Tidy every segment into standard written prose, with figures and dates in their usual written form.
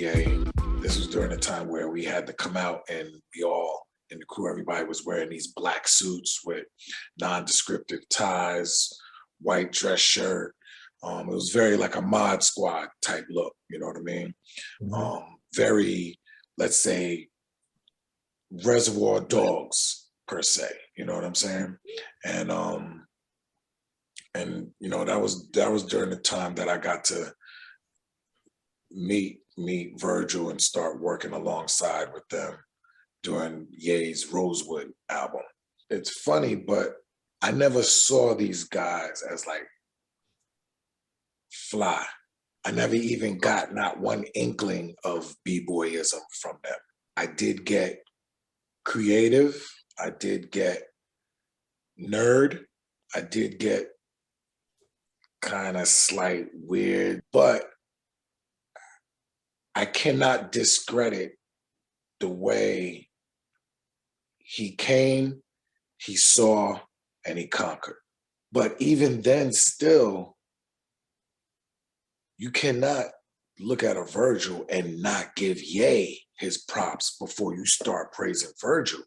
Ye. This was during a time where we had to come out and we all in the crew, everybody was wearing these black suits with nondescriptive ties, white dress shirt. It was very like a Mod Squad type look, you know what I mean? Very, let's say, Reservoir Dogs per se, you know what I'm saying? And you know, that was during the time that I got to meet Virgil and start working alongside with them during Ye's Rosewood album. It's funny, but I never saw these guys as like fly. I never even got not one inkling of b-boyism from them. I did get creative, I did get nerd, I did get kind of slight weird, but I cannot discredit the way he came, he saw, and he conquered. But even then still, you cannot look at a Virgil and not give Ye his props before you start praising Virgil.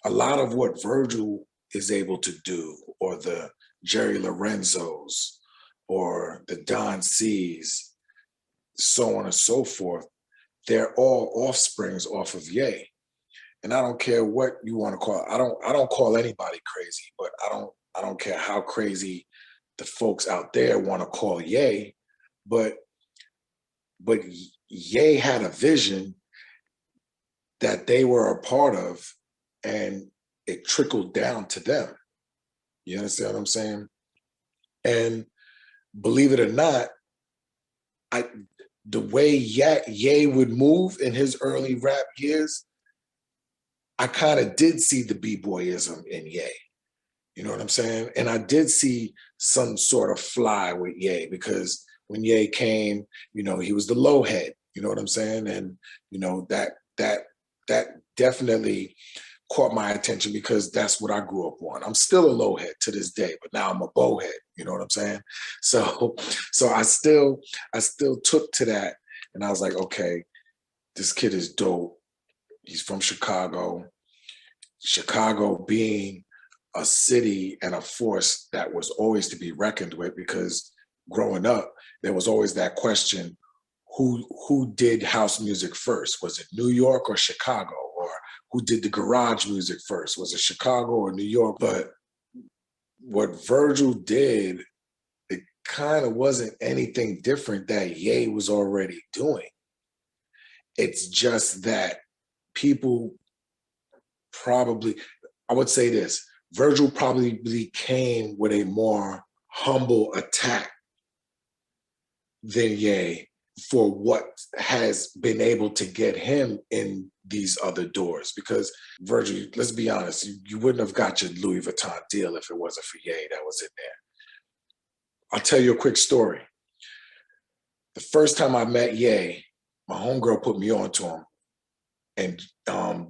A lot of what Virgil is able to do, or the Jerry Lorenzos, or the Don C's, so on and so forth, they're all offsprings off of Ye. And I don't care what you want to call it. I don't call anybody crazy, but I don't care how crazy the folks out there want to call Ye, but Ye had a vision that they were a part of, and it trickled down to them. You understand what I'm saying? And believe it or not, the way Ye would move in his early rap years, I kind of did see the b-boyism in Ye. You know what I'm saying? And I did see some sort of fly with Ye, because when Ye came, you know, he was the low head, you know what I'm saying? And, you know, that definitely caught my attention, because that's what I grew up on. I'm still a low head to this day, but now I'm a bow head, you know what I'm saying? So I still took to that, and I was like, okay, this kid is dope. He's from Chicago. Chicago being a city and a force that was always to be reckoned with, because growing up, there was always that question, who did house music first? Was it New York or Chicago? Or who did the garage music first? Was it Chicago or New York? But what Virgil did, it kind of wasn't anything different that Ye was already doing. It's just that people probably, I would say this, Virgil probably came with a more humble attack than Ye for what has been able to get him in these other doors. Because Virgil, let's be honest, you wouldn't have got your Louis Vuitton deal if it wasn't for Ye that was in there. I'll tell you a quick story. The first time I met Ye, my homegirl put me on to him. And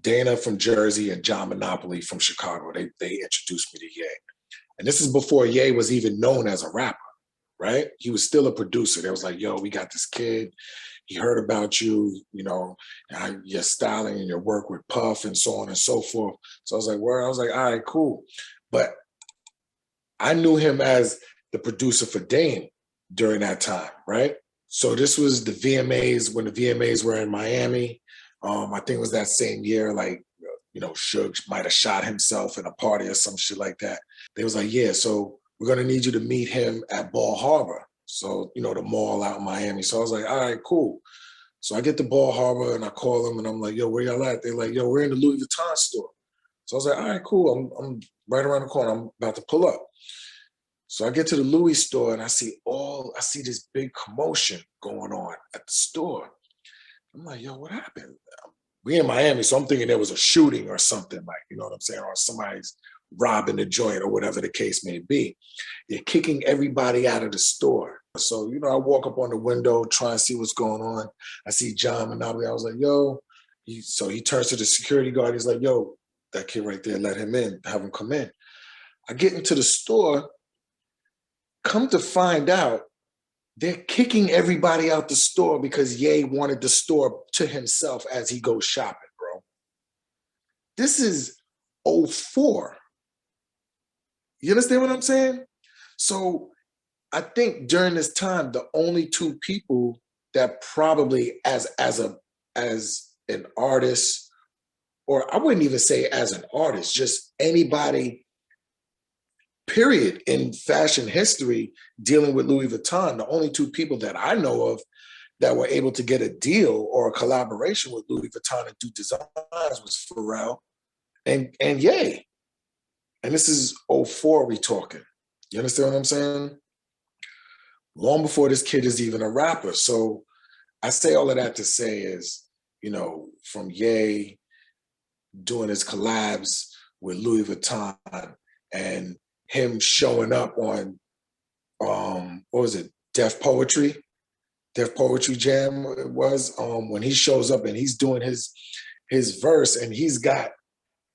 Dana from Jersey and John Monopoly from Chicago, they introduced me to Ye. And this is before Ye was even known as a rapper, right? He was still a producer. They was like, yo, we got this kid. He heard about you, you know, your styling and your work with Puff and so on and so forth. So I was like, where? I was like, all right, cool. But I knew him as the producer for Dame during that time, right? So this was the VMAs, when the VMAs were in Miami. I think it was that same year, like, you know, Suge might have shot himself in a party or some shit like that. They was like, yeah, so we're gonna need you to meet him at Ball Harbor. So, you know, the mall out in Miami. So I was like, all right, cool. So I get to Ball Harbor and I call them and I'm like, yo, where y'all at? They're like, yo, we're in the Louis Vuitton store. So I was like, all right, cool. I'm right around the corner. I'm about to pull up. So I get to the Louis store and I see this big commotion going on at the store. I'm like, yo, what happened? We in Miami, so I'm thinking there was a shooting or something, like, you know what I'm saying? Or somebody's robbing the joint or whatever the case may be. They're kicking everybody out of the store. So, you know, I walk up on the window, try and see what's going on. I see John Monopoly. I was like, yo. So he turns to the security guard. He's like, yo, that kid right there, let him in, have him come in. I get into the store, come to find out, they're kicking everybody out the store because Ye wanted the store to himself as he goes shopping, bro. This is '04. You understand what I'm saying? So I think during this time, the only two people that probably as an artist, or I wouldn't even say as an artist, just anybody, period, in fashion history dealing with Louis Vuitton, the only two people that I know of that were able to get a deal or a collaboration with Louis Vuitton and do designs was Pharrell and Ye. And this is '04 we talking. You understand what I'm saying? Long before this kid is even a rapper. So I say all of that to say is, you know, from Ye doing his collabs with Louis Vuitton and him showing up on what was it, Def Poetry Jam it was, when he shows up and he's doing his verse and he's got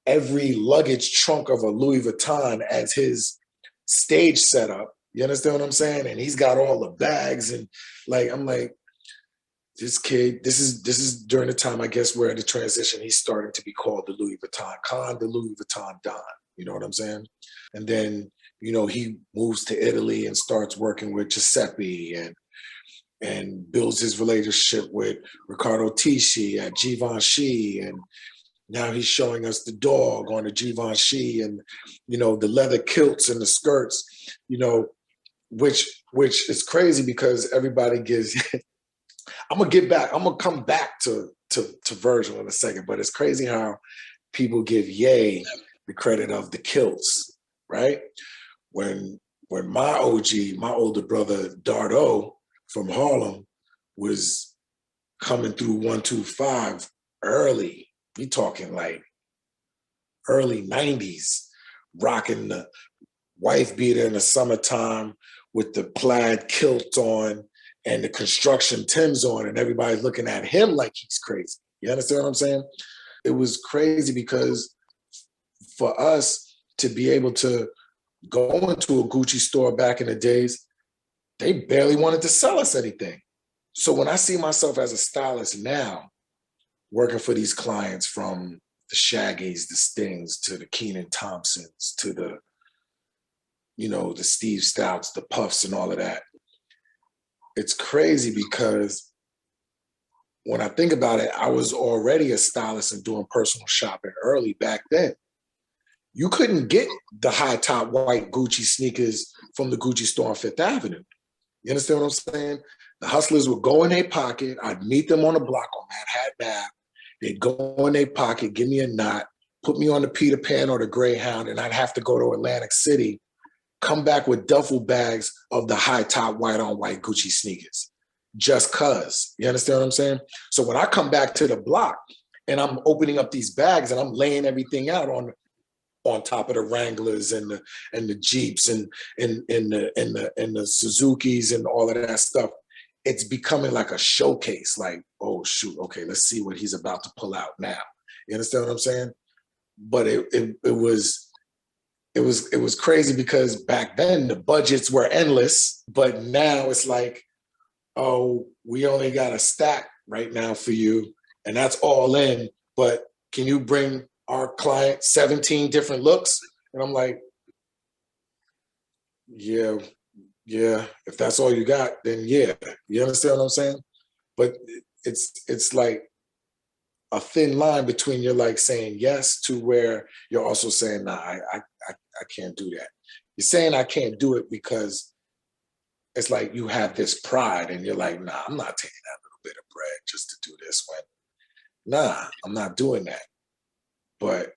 every luggage trunk of a Louis Vuitton as his stage setup. You understand what I'm saying? And he's got all the bags and like, I'm like, this kid, this is during the time, I guess, where the transition, he's starting to be called the Louis Vuitton Khan, the Louis Vuitton Don. You know what I'm saying? And then, you know, he moves to Italy and starts working with Giuseppe and builds his relationship with Riccardo Tisci at Givenchy. And now he's showing us the dog on the Givenchy and, you know, the leather kilts and the skirts, you know, which is crazy because everybody gives, I'm gonna come back to Virgil in a second, but it's crazy how people give Ye the credit of the kilts, right? When my OG, my older brother Dardo from Harlem was coming through 125 early, we talking like early 90s, rocking the wife beater in the summertime with the plaid kilt on and the construction Timbs on, and everybody's looking at him like he's crazy. You understand what I'm saying? It was crazy because for us to be able to go into a Gucci store back in the days, they barely wanted to sell us anything. So when I see myself as a stylist now, working for these clients from the Shaggies, the Stings, to the Kenan Thompsons, to the, you know, the Steve Stouts, the Puffs and all of that, it's crazy because when I think about it, I was already a stylist and doing personal shopping early back then. You couldn't get the high top white Gucci sneakers from the Gucci store on Fifth Avenue. You understand what I'm saying? The hustlers would go in their pocket. I'd meet them on the block on Manhattan Ave. They'd go in their pocket, give me a knot, put me on the Peter Pan or the Greyhound, and I'd have to go to Atlantic City, come back with duffel bags of the high top white on white Gucci sneakers, just cause. You understand what I'm saying? So when I come back to the block and I'm opening up these bags and I'm laying everything out on top of the Wranglers and the Jeeps and the Suzukis and all of that stuff, it's becoming like a showcase. Like, oh shoot, okay, let's see what he's about to pull out now. You understand what I'm saying? But it was crazy because back then the budgets were endless, but now it's like, oh, we only got a stack right now for you, and that's all in. But can you bring our client 17 different looks? And I'm like, yeah, if that's all you got, then yeah. You understand what I'm saying? But it's like a thin line between you're like saying yes to where you're also saying, nah, I can't do that. You're saying I can't do it because it's like you have this pride and you're like, nah, I'm not taking that little bit of bread just to do this when, nah, I'm not doing that. But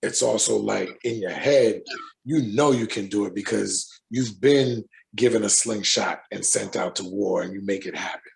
it's also like in your head, you know you can do it because you've been given a slingshot and sent out to war and you make it happen.